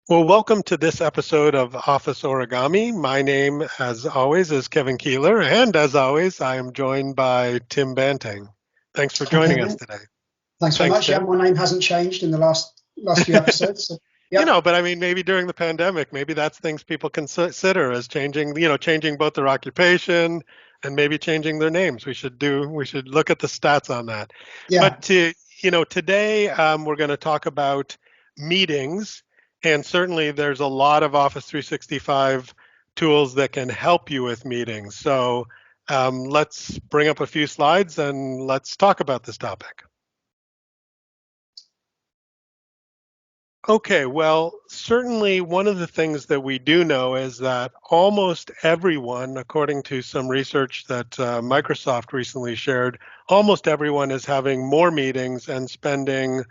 Well, welcome to this episode of Office Origami. My name, as always, is Kevin Keeler, and as always, I am joined by Tim Banting. Thanks for Hi, joining us Kevin. today. Thanks very Thanks, much. Yeah, Tim. my name hasn't changed in the last few episodes. So, yep. But I mean, maybe during the pandemic, maybe that's things people consider as changing, changing both their occupation and maybe changing their names. We should look at the stats on that. Yeah. But today we're going to talk about meetings, and certainly there's a lot of Office 365 tools that can help you with meetings. So let's bring up a few slides and let's talk about this topic. Okay, well, certainly one of the things that we do know is that almost everyone, according to some research that Microsoft recently shared, almost everyone is having more meetings and spending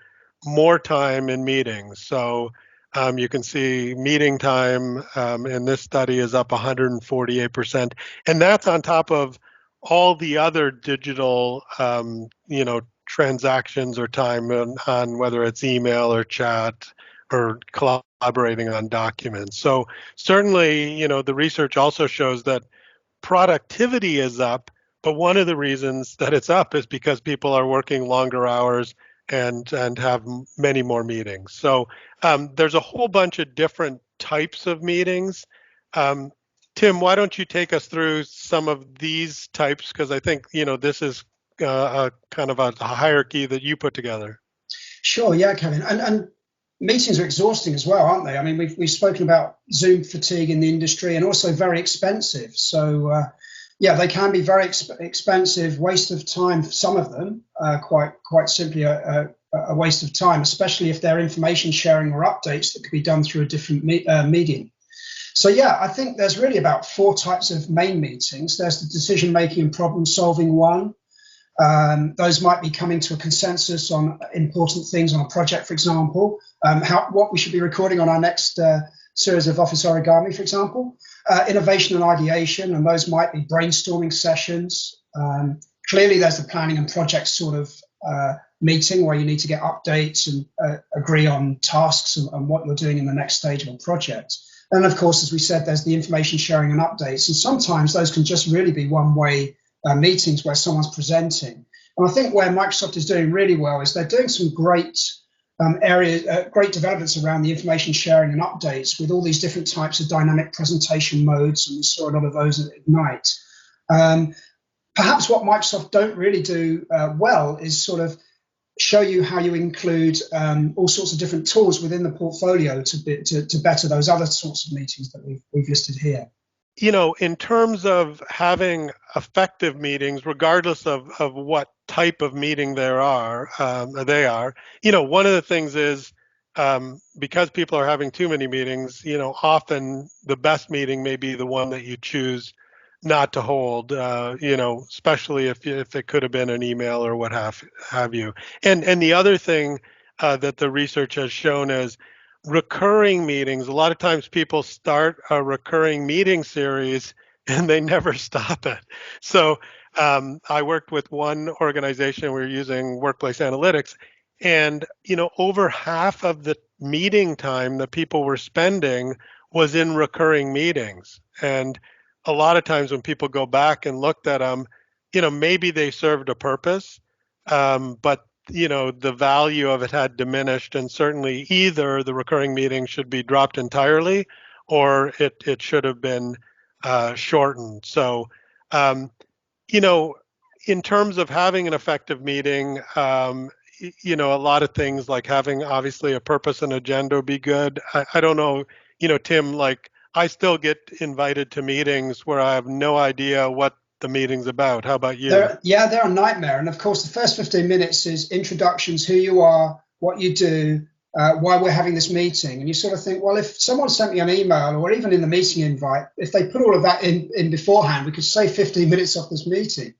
more time in meetings. So you can see meeting time in this study is up 148%, and that's on top of all the other digital, transactions or time on whether it's email or chat or collaborating on documents. So certainly, the research also shows that productivity is up, but one of the reasons that it's up is because people are working longer hours and have many more meetings. So there's a whole bunch of different types of meetings. Um, Tim, why don't you take us through some of these types? Because I think this is a kind of a hierarchy that you put together. Sure. Yeah, Kevin. And meetings are exhausting as well, aren't they? I mean, we've spoken about Zoom fatigue in the industry and also very expensive. So yeah, they can be very expensive, waste of time for some of them. Quite simply a waste of time, especially if they're information sharing or updates that could be done through a different medium. So yeah, I think there's really about four types of main meetings. There's the decision making and problem solving one. Those might be coming to a consensus on important things on a project, for example, what we should be recording on our next series of Office Origami, for example. Innovation and ideation, and those might be brainstorming sessions. Clearly, there's the planning and project sort of meeting where you need to get updates and agree on tasks and what you're doing in the next stage of a project. And of course, as we said, there's the information sharing and updates. And sometimes those can just really be one-way meetings where someone's presenting. And I think where Microsoft is doing really well is they're doing some great great developments around the information sharing and updates with all these different types of dynamic presentation modes, and we saw a lot of those at Ignite. Perhaps what Microsoft don't really do well is sort of show you how you include all sorts of different tools within the portfolio to better those other sorts of meetings that we've listed here. In terms of having effective meetings, regardless of what type of meeting they are, one of the things is because people are having too many meetings, often the best meeting may be the one that you choose not to hold, especially if it could have been an email or what have you. And the other thing that the research has shown is recurring meetings. A lot of times people start a recurring meeting series and they never stop it. So I worked with one organization, we were using workplace analytics, and over half of the meeting time that people were spending was in recurring meetings. And a lot of times when people go back and looked at them, maybe they served a purpose, but the value of it had diminished, and certainly either the recurring meeting should be dropped entirely or it should have been shortened. So, in terms of having an effective meeting, a lot of things like having obviously a purpose and agenda would be good. I don't know, Tim, like I still get invited to meetings where I have no idea what the meeting's about. How about you? They're a nightmare. And of course, the first 15 minutes is introductions, who you are, what you do, why we're having this meeting. And you sort of think, well, if someone sent me an email or even in the meeting invite, if they put all of that in beforehand, we could save 15 minutes off this meeting.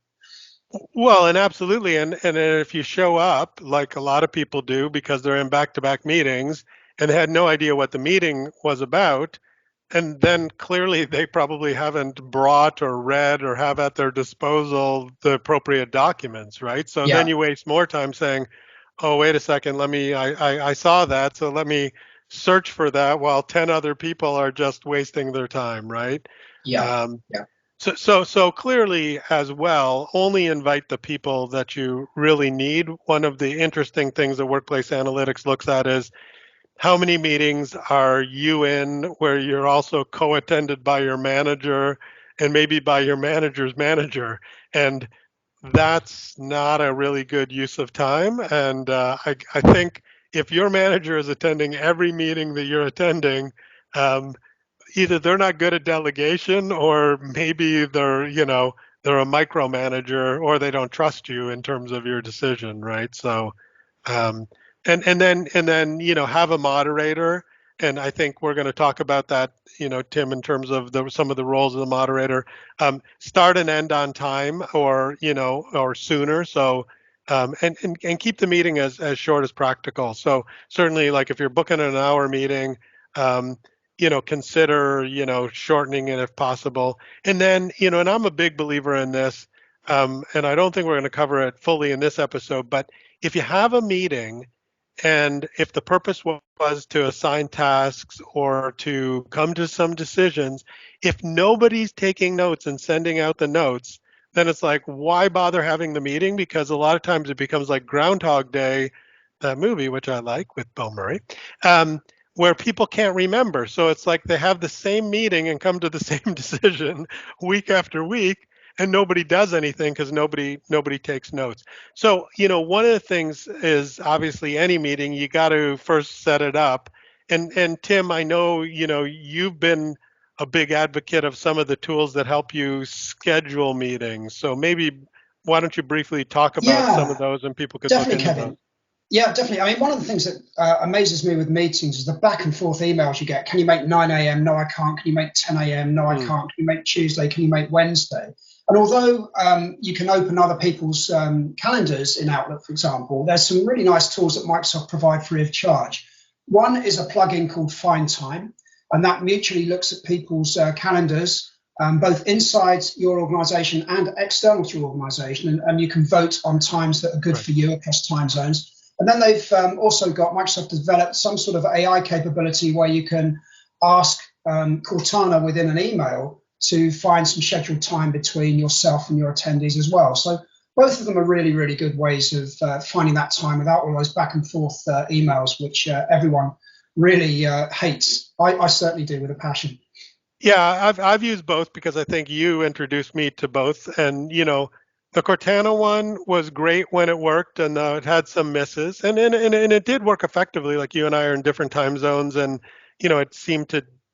Well, and absolutely. And if you show up, like a lot of people do, because they're in back-to-back meetings and they had no idea what the meeting was about, and then clearly they probably haven't brought or read or have at their disposal the appropriate documents, right? So then Yeah. you waste more time saying, oh, wait a second, I saw that, so let me search for that while 10 other people are just wasting their time, right? Yeah. Um, Yeah. so clearly as well, only invite the people that you really need. One of the interesting things that workplace analytics looks at is how many meetings are you in where you're also co-attended by your manager and maybe by your manager's manager. And that's not a really good use of time. And I think if your manager is attending every meeting that you're attending, um, either they're not good at delegation or maybe they're a micromanager or they don't trust you in terms of your decision, right? So um, and then have a moderator. And I think we're going to talk about that, Tim, in terms of some of the roles of the moderator. Start and end on time, or sooner. So and keep the meeting as short as practical. So certainly, like if you're booking an hour meeting, um, consider shortening it if possible. And then and I'm a big believer in this. And I don't think we're going to cover it fully in this episode, but if you have a meeting and if the purpose was to assign tasks or to come to some decisions, if nobody's taking notes and sending out the notes, then it's like, why bother having the meeting? Because a lot of times it becomes like Groundhog Day, that movie, which I like with Bill Murray, um, where people can't remember. So it's like they have the same meeting and come to the same decision week after week, and nobody does anything because nobody takes notes. So, one of the things is obviously any meeting, you got to first set it up. And Tim, I know, you've been a big advocate of some of the tools that help you schedule meetings. So maybe why don't you briefly talk about some of Yeah, those and people could look definitely, into those. Kevin. Yeah, definitely. I mean, one of the things that amazes me with meetings is the back and forth emails you get. Can you make 9 a.m.? No, I can't. Can you make 10 a.m.? No, I Mm, can't. Can you make Tuesday? Can you make Wednesday? And although you can open other people's calendars in Outlook, for example, there's some really nice tools that Microsoft provide free of charge. One is a plugin called Find Time, and that mutually looks at people's calendars, both inside your organization and external to your organization, and you can vote on times that are good right, for you across time zones. And then they've also got Microsoft has developed some sort of AI capability where you can ask Cortana within an email to find some scheduled time between yourself and your attendees as well. So both of them are really, really good ways of finding that time without all those back and forth emails, which everyone really hates. I certainly do with a passion. yeah, I've used both because I think you introduced me to both, and the Cortana one was great when it worked, and it had some misses, and it did work effectively. Like you and I are in different time zones, and it seemed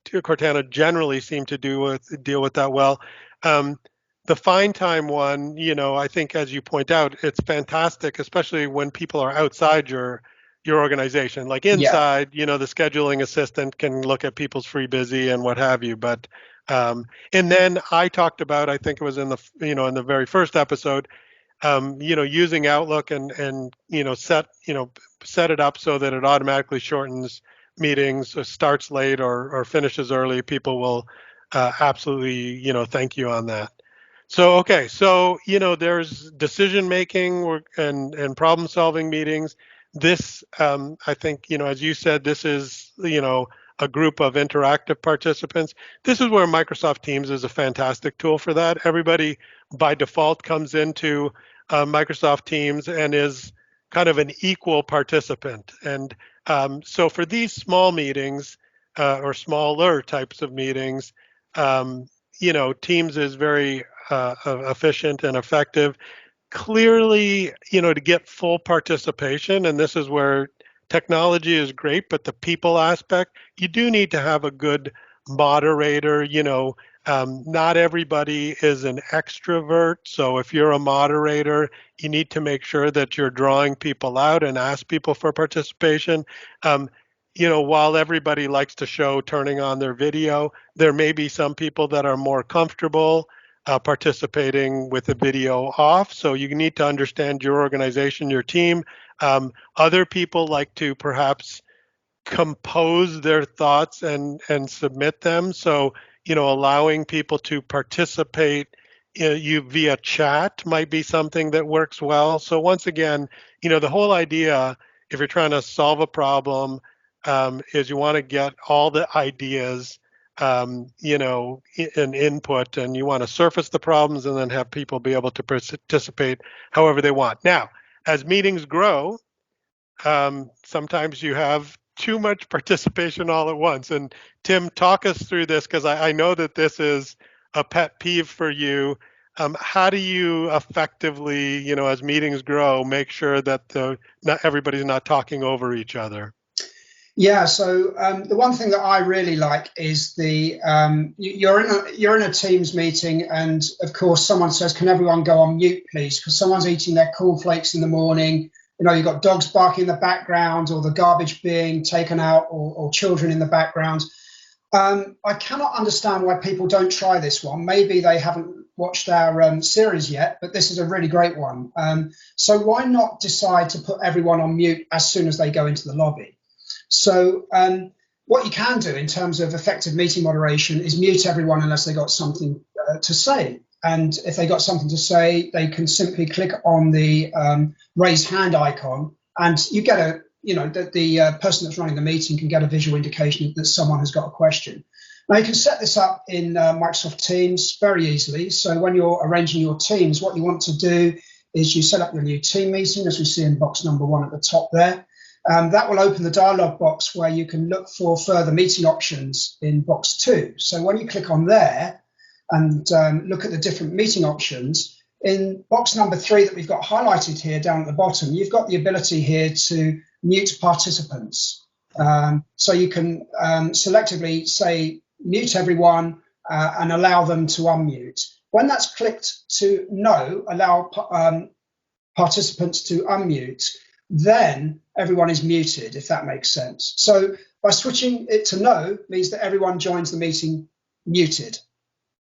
Cortana generally seemed to deal with that well. Um, the Find Time one, I think as you point out, it's fantastic, especially when people are outside your organization. Like Yeah, inside, the scheduling assistant can look at people's free busy and what have you. But and then I talked about, I think it was in the in the very first episode, using Outlook and set it up so that it automatically shortens meetings, starts late or finishes early. People will absolutely thank you on that. So okay, so there's decision making and problem solving meetings. This I think as you said, this is a group of interactive participants. This is where Microsoft Teams is a fantastic tool for that. Everybody by default comes into Microsoft Teams and is kind of an equal participant. And so for these small meetings or smaller types of meetings, um, Teams is very efficient and effective. Clearly, to get full participation, and this is where technology is great, but the people aspect, you do need to have a good moderator. Not everybody is an extrovert. So if you're a moderator, you need to make sure that you're drawing people out and ask people for participation. Um, while everybody likes to show turning on their video, there may be some people that are more comfortable participating with the video off. So you need to understand your organization, your team. Other people like to perhaps compose their thoughts and submit them. So allowing people to participate you via chat might be something that works well. So once again, the whole idea, if you're trying to solve a problem, is you want to get all the ideas, and input, and you want to surface the problems and then have people be able to participate however they want. Now, as meetings grow, sometimes you have too much participation all at once. And Tim, talk us through this because I know that this is a pet peeve for you. How do you effectively, as meetings grow, make sure that not everybody's not talking over each other? Yeah, so the one thing that I really like is you're in a Teams meeting, and of course someone says, "Can everyone go on mute, please?" Because someone's eating their cornflakes in the morning. You've got dogs barking in the background, or the garbage being taken out, or children in the background. I cannot understand why people don't try this one. Maybe they haven't watched our series yet, but this is a really great one. So why not decide to put everyone on mute as soon as they go into the lobby? So what you can do in terms of effective meeting moderation is mute everyone unless they got something to say. And if they got something to say, they can simply click on the raise hand icon, and you get the person that's running the meeting can get a visual indication that someone has got a question. Now you can set this up in Microsoft Teams very easily. So when you're arranging your teams, what you want to do is you set up your new team meeting, as we see in box number 1 at the top there. That will open the dialog box where you can look for further meeting options in box 2. So when you click on there and look at the different meeting options, in box number 3 that we've got highlighted here down at the bottom, you've got the ability here to mute participants. So you can selectively say mute everyone and allow them to unmute. When that's clicked to no, allow participants to unmute, then everyone is muted, if that makes sense. So by switching it to no means that everyone joins the meeting muted.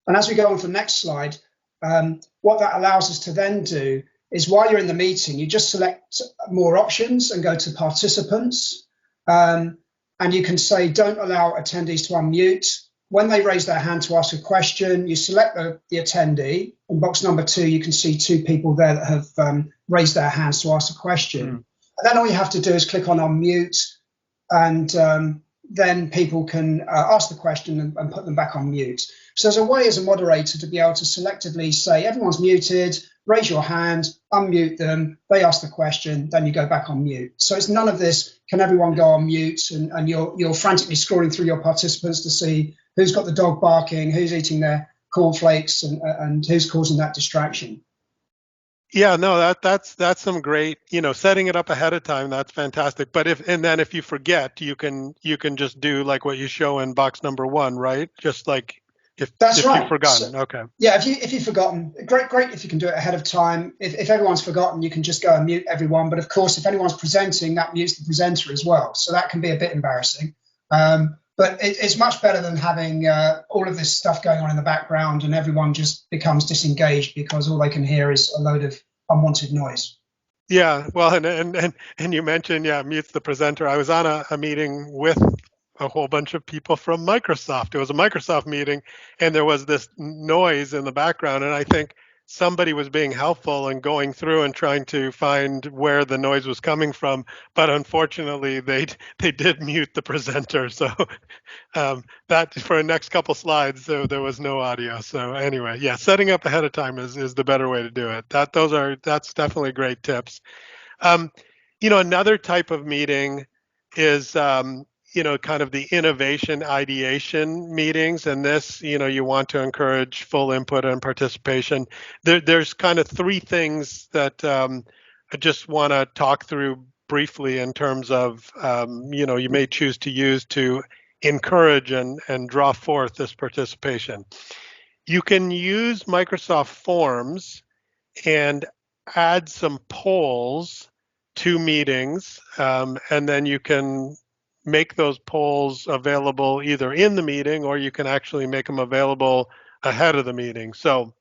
And as we go on to the next slide, what that allows us to then do is while you're in the meeting, you just select more options and go to participants. And you can say, don't allow attendees to unmute. When they raise their hand to ask a question, you select the attendee. In box number 2, you can see 2 people there that have raised their hands to ask a question. And then all you have to do is click on unmute, and then people can ask the question and put them back on mute. So there's a way as a moderator to be able to selectively say, everyone's muted, raise your hand, unmute them, they ask the question, then you go back on mute. So it's none of this, can everyone go on mute, and you're frantically scrolling through your participants to see who's got the dog barking, who's eating their cornflakes, and who's causing that distraction. Yeah, no, that's some great, setting it up ahead of time. That's fantastic. But if you forget, you can just do like what you show in box number 1, right? Just like if That's you've right. forgotten. So, Okay. yeah, if you've forgotten, great if you can do it ahead of time. If everyone's forgotten, you can just go and mute everyone. But of course, if anyone's presenting, that mutes the presenter as well. So that can be a bit embarrassing. But it's much better than having all of this stuff going on in the background and everyone just becomes disengaged because all they can hear is a load of unwanted noise. Yeah, well, and you mentioned, yeah, mutes the presenter. I was on a meeting with a whole bunch of people from Microsoft. It was a Microsoft meeting, and there was this noise in the background, and I think somebody was being helpful and going through and trying to find where the noise was coming from, but unfortunately, they did mute the presenter. So that for the next couple slides, there was no audio. So anyway, yeah, setting up ahead of time is the better way to do it. That's definitely great tips. Um, Another type of meeting is, kind of the innovation ideation meetings. And this, you want to encourage full input and participation. There's kind of 3 things that I just want to talk through briefly in terms of, you may choose to use to encourage and draw forth this participation. You can use Microsoft Forms and add some polls to meetings, and then you can make those polls available either in the meeting or you can actually make them available ahead of the meeting. So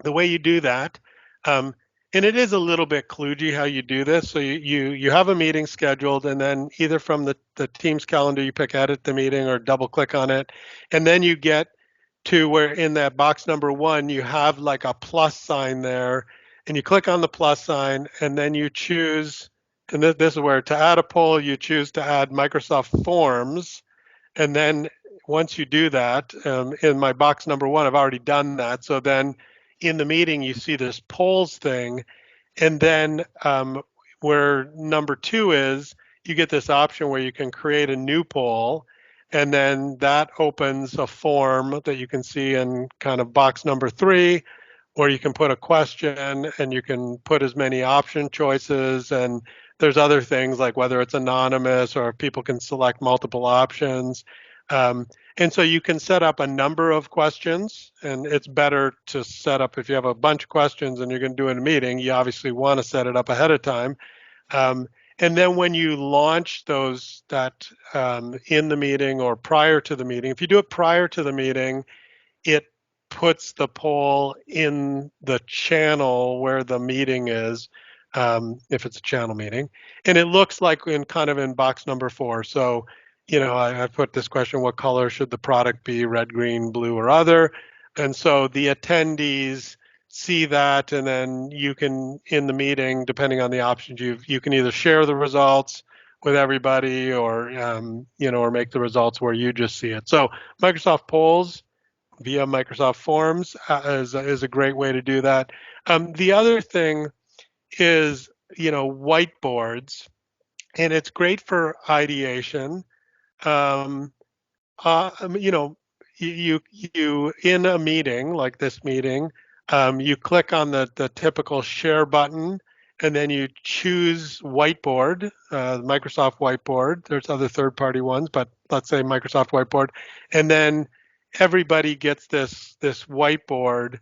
the way you do that, and it is a little bit kludgy how you do this. So you have a meeting scheduled, and then either from the Teams calendar you pick edit the meeting or double click on it, and then you get to where in that box number 1 you have like a plus sign there, and you click on the plus sign, and then you choose And this is where to add a poll, you choose to add Microsoft Forms. And then once you do that, in my box number one, I've already done that. So then in the meeting, you see this polls thing. And then where number two is, you get this option where you can create a new poll. And then that opens a form that you can see in kind of box number three, or you can put a question and you can put as many option choices. And there's other things like whether it's anonymous or if people can select multiple options. Um, and so you can set up a number of questions, and it's better to set up if you have a bunch of questions and you're going to do it in a meeting, you obviously want to set it up ahead of time. Um, and then when you launch those that in the meeting or prior to the meeting, if you do it prior to the meeting, it puts the poll in the channel where the meeting is, if it's a channel meeting, and it looks like in kind of in box number four. So, I put this question: what color should the product be? Red, green, blue, or other? And so the attendees see that, and then you can, in the meeting, depending on the options, you can either share the results with everybody, or or make the results where you just see it. So Microsoft Polls via Microsoft Forms is a great way to do that. The other thing is, whiteboards, and it's great for ideation. Um, you know, you in a meeting like this meeting, you click on the typical share button, and then you choose whiteboard, Microsoft Whiteboard. There's other third-party ones, but let's say Microsoft Whiteboard, and then everybody gets this whiteboard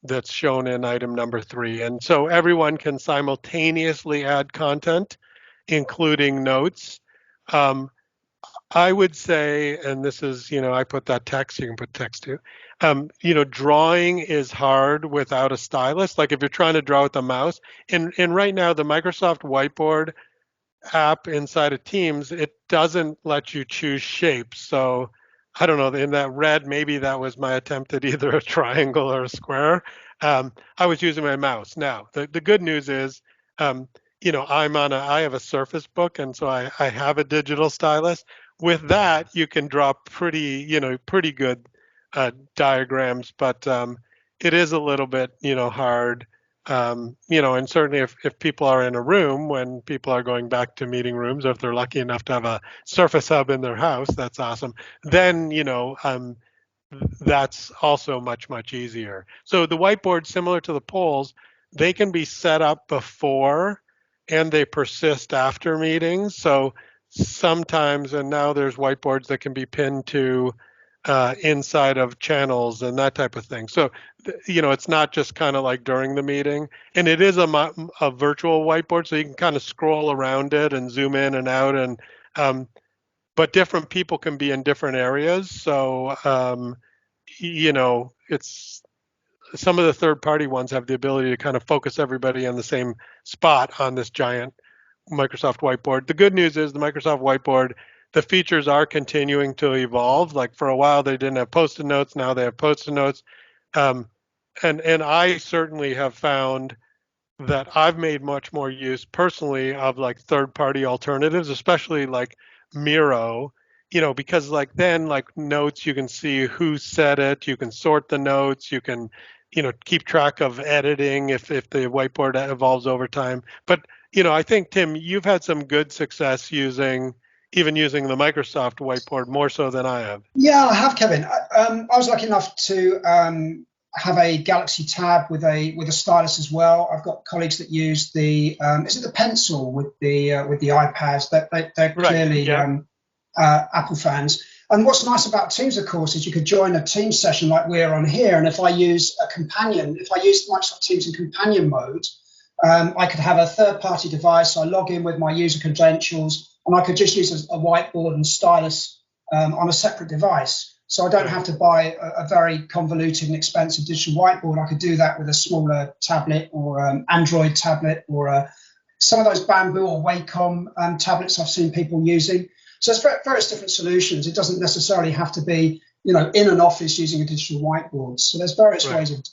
that's shown in item number three, and so everyone can simultaneously add content, including notes. Um, I would say, and this is, I put that text, you can put text too. Drawing is hard without a stylus. Like if you're trying to draw with the mouse, and right now the Microsoft Whiteboard app inside of Teams, it doesn't let you choose shapes. So I don't know, in that red, maybe that was my attempt at either a triangle or a square. I was using my mouse. Now, the good news is, I have a Surface Book, and so I have a digital stylus. With that, you can draw pretty good diagrams, but it is a little bit, hard. And certainly if people are in a room, when people are going back to meeting rooms, or if they're lucky enough to have a Surface Hub in their house, that's awesome. Then, that's also much, much easier. So the whiteboard, similar to the polls, they can be set up before and they persist after meetings. So sometimes, and now there's whiteboards that can be pinned to inside of channels and that type of thing. So, it's not just kind of like during the meeting, and it is a virtual whiteboard, so you can kind of scroll around it and zoom in and out, and but different people can be in different areas. So, it's some of the third party ones have the ability to kind of focus everybody in the same spot on this giant Microsoft Whiteboard. The good news is the Microsoft Whiteboard, the features are continuing to evolve. Like for a while, they didn't have Post-it notes. Now they have Post-it notes. Um, and I certainly have found that I've made much more use personally of like third-party alternatives, especially like Miro, because like then like notes, you can see who said it, you can sort the notes, you can, keep track of editing if the whiteboard evolves over time. But, I think Tim, you've had some good success even using the Microsoft whiteboard more so than I have. Yeah, I have, Kevin. I was lucky enough to have a Galaxy Tab with a stylus as well. I've got colleagues that use the is it the pencil with the iPads? That they're Right. clearly Yeah. Apple fans. And what's nice about Teams, of course, is you could join a Teams session like we're on here. And if I use Microsoft Teams in companion mode, I could have a third-party device. I log in with my user credentials, and I could just use a whiteboard and stylus on a separate device. So I don't have to buy a very convoluted and expensive digital whiteboard. I could do that with a smaller tablet or Android tablet or some of those Bamboo or Wacom tablets I've seen people using. So it's various different solutions. It doesn't necessarily have to be, in an office using a digital whiteboard. So there's various ways of.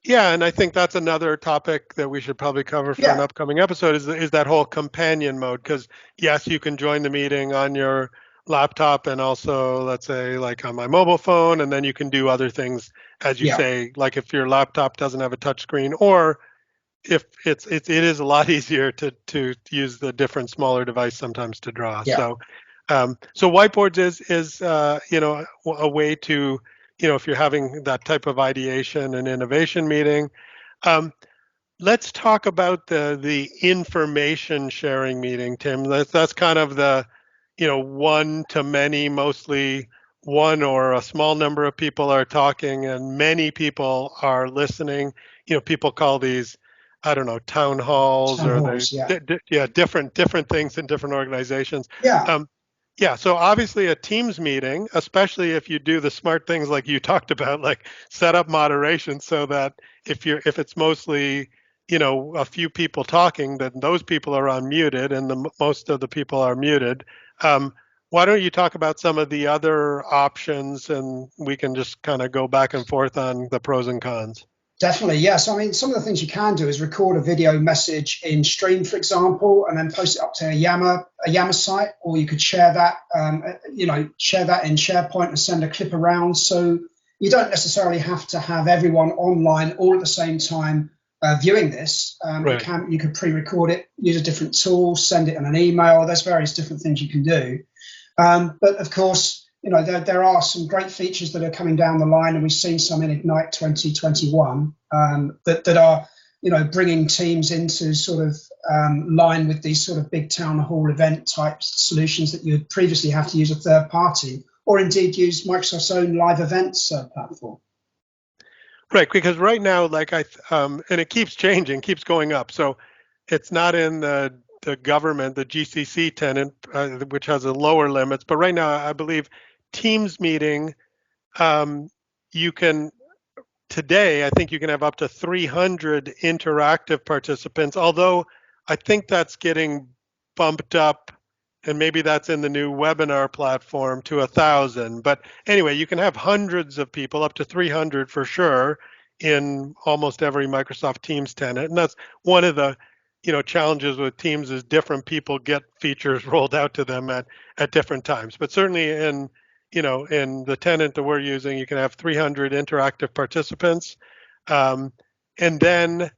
Yeah, and I think that's another topic that we should probably cover for an Yeah, upcoming episode is that whole companion mode. Because yes, you can join the meeting on your laptop and also, let's say, like on my mobile phone, and then you can do other things, as you yeah, say, like if your laptop doesn't have a touch screen, or if it is a lot easier to use the different smaller device sometimes to draw. yeah. So whiteboards is a way to, if you're having that type of ideation and innovation meeting. um, let's talk about the information sharing meeting, Tim. That's kind of the, one to many, mostly one or a small number of people are talking and many people are listening. People call these, I don't know, town halls, Town or the halls, yeah. yeah, different things in different organizations. Yeah, Um, yeah, so obviously a Teams meeting, especially if you do the smart things like you talked about, like set up moderation so that if it's mostly, a few people talking, then those people are unmuted and most of the people are muted. Um, why don't you talk about some of the other options, and we can just kind of go back and forth on the pros and cons. definitely. Yes. I mean, some of the things you can do is record a video message in Stream, for example, and then post it up to a Yammer site, or you could share that, share that in SharePoint and send a clip around. So you don't necessarily have to have everyone online all at the same time viewing this. Right. You could pre-record it, use a different tool, send it in an email. There's various different things you can do. But of course, there are some great features that are coming down the line, and we've seen some in Ignite 2021 that are, bringing teams into sort of line with these sort of big town hall event type solutions that you would previously have to use a third party, or indeed use Microsoft's own live events platform. Right, because right now, like and it keeps changing, keeps going up. So it's not in the government, the GCC tenant, which has a lower limits. But right now, I believe Teams meeting, um, you can today, I think you can have up to 300 interactive participants, although I think that's getting bumped up, and maybe that's in the new webinar platform, to 1,000. But anyway, you can have hundreds of people, up to 300 for sure, in almost every Microsoft Teams tenant. And that's one of the, challenges with Teams is different people get features rolled out to them at different times. But certainly in the tenant that we're using, you can have 300 interactive participants. Um, and then,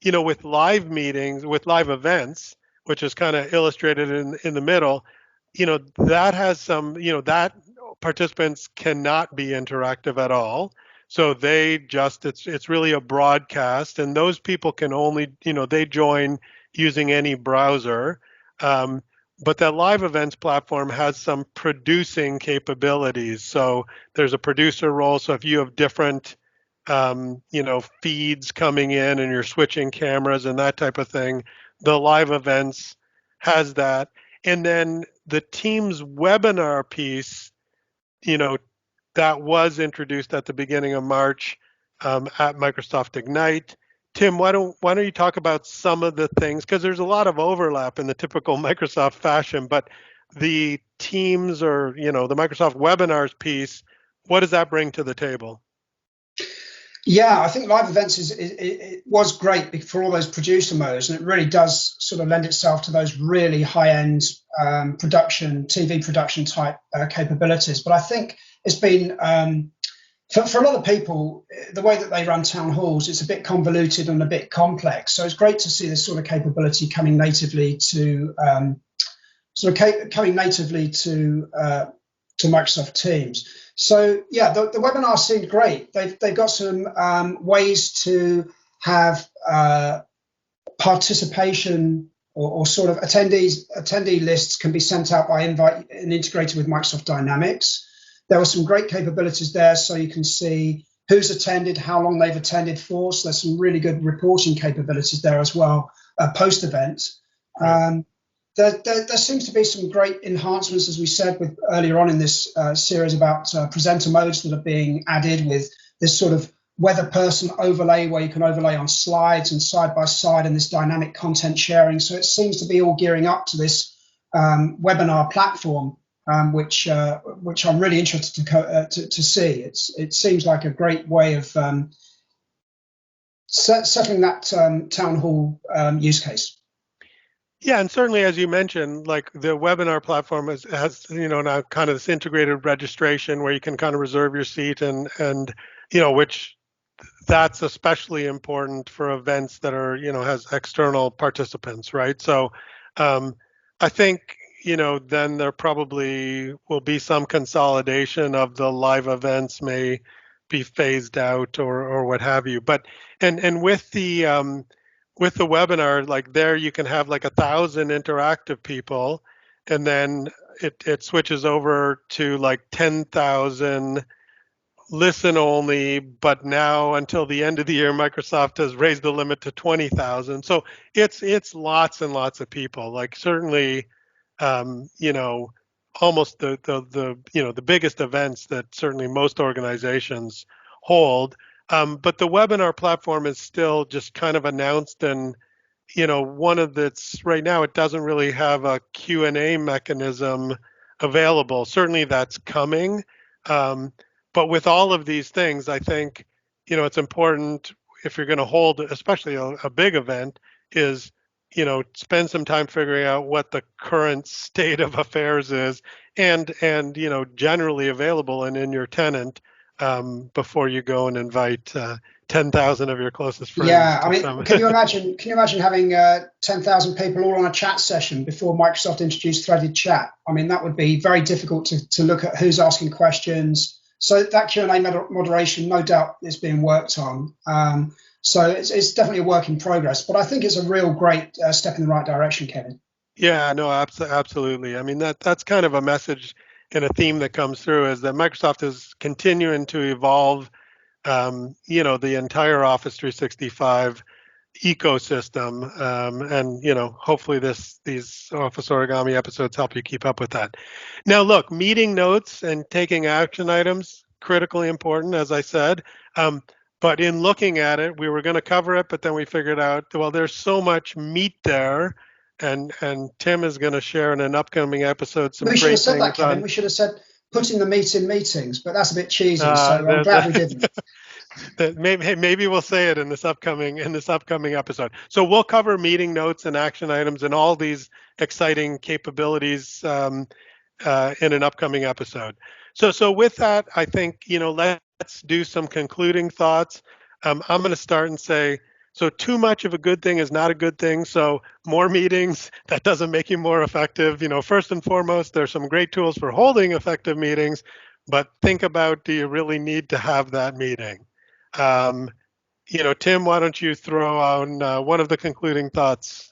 with live meetings, with live events, which is kind of illustrated in the middle, that has some, that participants cannot be interactive at all. So it's really a broadcast, and those people can only, they join using any browser. Um, but that live events platform has some producing capabilities. So there's a producer role. So if you have different, feeds coming in and you're switching cameras and that type of thing, the live events has that. And then the Teams webinar piece, you know, that was introduced at the beginning of March at Microsoft Ignite. Tim, why don't you talk about some of the things, because there's a lot of overlap in the typical Microsoft fashion, but the Teams, or the Microsoft webinars piece, what does that bring to the table? Yeah, I think live events it was great for all those producer modes, and it really does sort of lend itself to those really high-end TV production type capabilities. But I think it's been for a lot of people, the way that they run town halls, it's a bit convoluted and a bit complex. So it's great to see this sort of capability coming natively to Microsoft Teams. So yeah, the webinar seemed great. They've got some ways to have participation, or sort of attendee lists can be sent out by invite and integrated with Microsoft Dynamics. There were some great capabilities there, so you can see who's attended, how long they've attended for. So there's some really good reporting capabilities there as well, post event. Right. There seems to be some great enhancements, as we said earlier on in this series, about presenter modes that are being added, with this sort of weather person overlay where you can overlay on slides and side by side, and this dynamic content sharing. So it seems to be all gearing up to this webinar platform, which I'm really interested to see. It seems like a great way of settling that town hall use case. Yeah, and certainly as you mentioned, like the webinar platform has now kind of this integrated registration where you can kind of reserve your seat and which that's especially important for events that are has external participants, right? So I think then there probably will be some consolidation of the live events may be phased out or what have you. But and with the webinar, like there you can have like 1,000 interactive people, and then it switches over to like 10,000 listen only, but now until the end of the year, Microsoft has raised the limit to 20,000. So it's lots and lots of people. Like certainly, you know, almost the biggest events that certainly most organizations hold. But the webinar platform is still just kind of announced, and one of that's right now it doesn't really have a Q&A mechanism available. Certainly that's coming. Um, but with all of these things, I think, it's important if you're going to hold, especially a big event, is, spend some time figuring out what the current state of affairs is and generally available and in your tenant before you go and invite 10,000 of your closest friends Yeah, I to mean, come. can you imagine? Can you imagine having 10,000 people all on a chat session before Microsoft introduced threaded chat? I mean, that would be very difficult to look at who's asking questions. So that Q&A moderation, no doubt, is being worked on. So it's definitely a work in progress, but I think it's a real great step in the right direction, Kevin. Yeah, no, absolutely. I mean, that's kind of a message and a theme that comes through is that Microsoft is continuing to evolve, the entire Office 365 ecosystem, and hopefully these Office Origami episodes help you keep up with that. Now, look, meeting notes and taking action items critically important, as I said. But in looking at it, we were going to cover it, but then we figured out, well, there's so much meat there, and Tim is going to share in an upcoming episode some We should have great said that, things Kevin. on We should have said putting the meat in meetings, but that's a bit cheesy. uh, So I'm the, glad we the didn't. that maybe we'll say it in this upcoming episode. So we'll cover meeting notes and action items and all these exciting capabilities in an upcoming episode. So with that, I think let's do some concluding thoughts. I'm going to start and say. So too much of a good thing is not a good thing. So more meetings, that doesn't make you more effective. First and foremost, there's some great tools for holding effective meetings, but think about, do you really need to have that meeting? Um, Tim, why don't you throw on one of the concluding thoughts?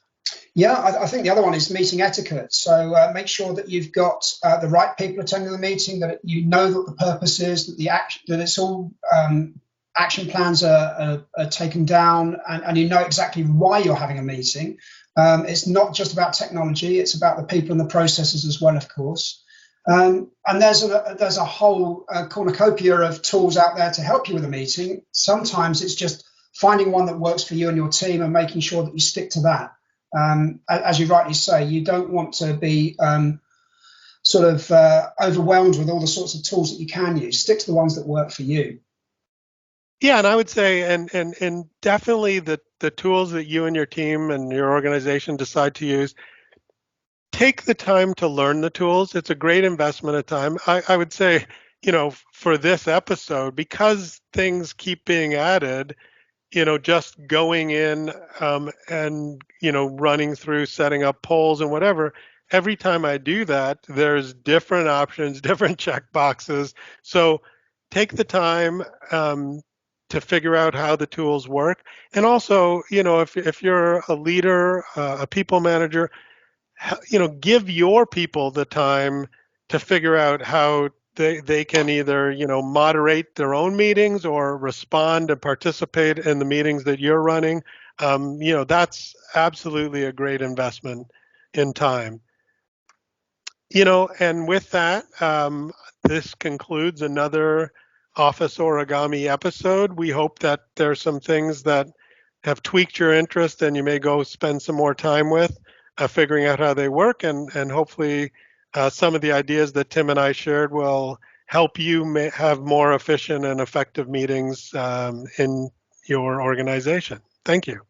Yeah, I think the other one is meeting etiquette. So make sure that you've got the right people attending the meeting, that you know that the purpose is, that that it's all action plans are taken down, and you know exactly why you're having a meeting. It's not just about technology; it's about the people and the processes as well, of course. And there's a whole cornucopia of tools out there to help you with a meeting. Sometimes it's just finding one that works for you and your team and making sure that you stick to that. As you rightly say, you don't want to be sort of overwhelmed with all the sorts of tools that you can use. Stick to the ones that work for you. Yeah, and I would say, and definitely the tools that you and your team and your organization decide to use, take the time to learn the tools. It's a great investment of time. I would say, for this episode, because things keep being added, just going in and running through setting up polls and whatever. Every time I do that, there's different options, different check boxes. So take the time to figure out how the tools work, and also, if you're a leader, a people manager, give your people the time to figure out how they can either moderate their own meetings or respond and participate in the meetings that you're running. That's absolutely a great investment in time. And with that, this concludes another Office Origami episode. We hope that there's some things that have tweaked your interest and you may go spend some more time with figuring out how they work, and hopefully some of the ideas that Tim and I shared will help you have more efficient and effective meetings in your organization. Thank you.